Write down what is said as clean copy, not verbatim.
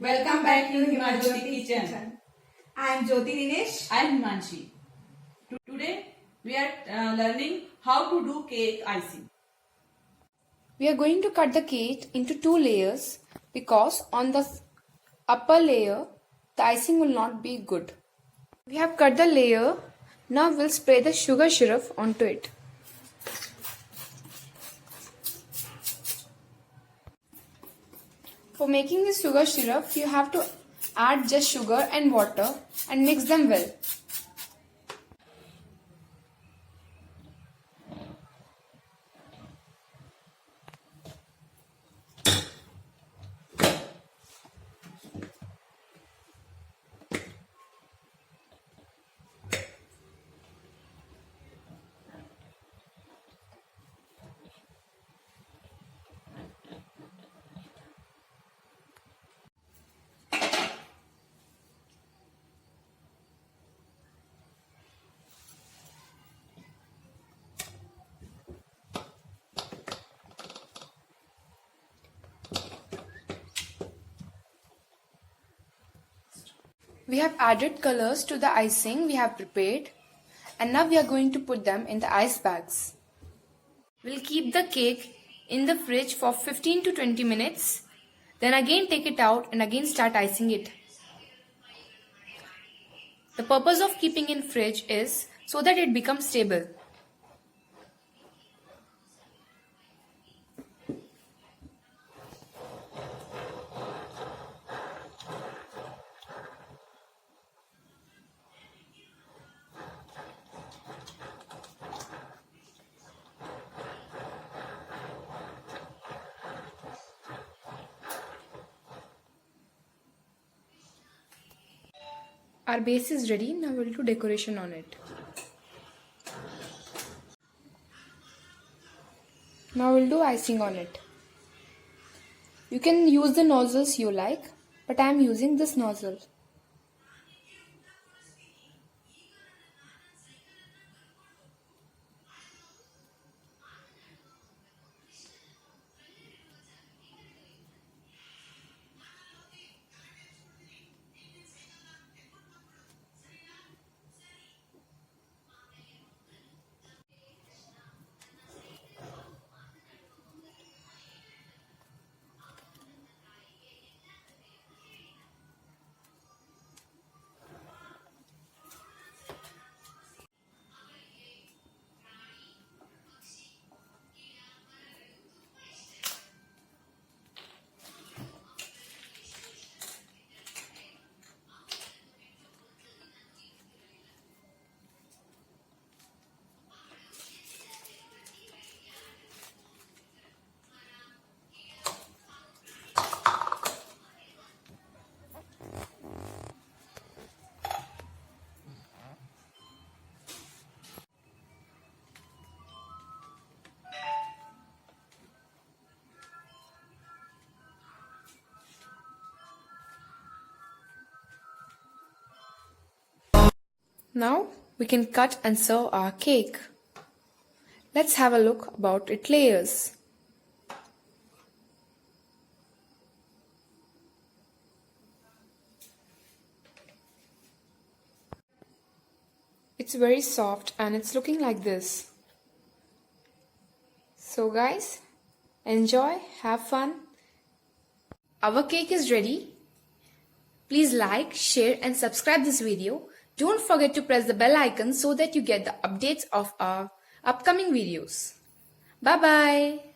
Welcome back to Himajyoti Kitchen. I am Jyoti Dinesh. I am Himanshi. Today we are learning how to do cake icing. We are going to cut the cake into 2 layers because on the upper layer the icing will not be good. We have cut the layer. Now we'll spray the sugar syrup onto it. For making this sugar syrup, you have to add just sugar and water and mix them well. We have added colors to the icing we have prepared, and now we are going to put them in the ice bags. We'll keep the cake in the fridge for 15 to 20 minutes, then again take it out and again start icing it. The purpose of keeping in fridge is so that it becomes stable. Our base is ready, now we'll do decoration on it. Now we'll do icing on it. You can use the nozzles you like, but I am using this nozzle. Now we can cut and serve our cake. Let's have a look about its layers. It's very soft and it's looking like this. So guys, enjoy, have fun. Our cake is ready. Please like, share and subscribe this video. Don't forget to press the bell icon so that you get the updates of our upcoming videos. Bye bye.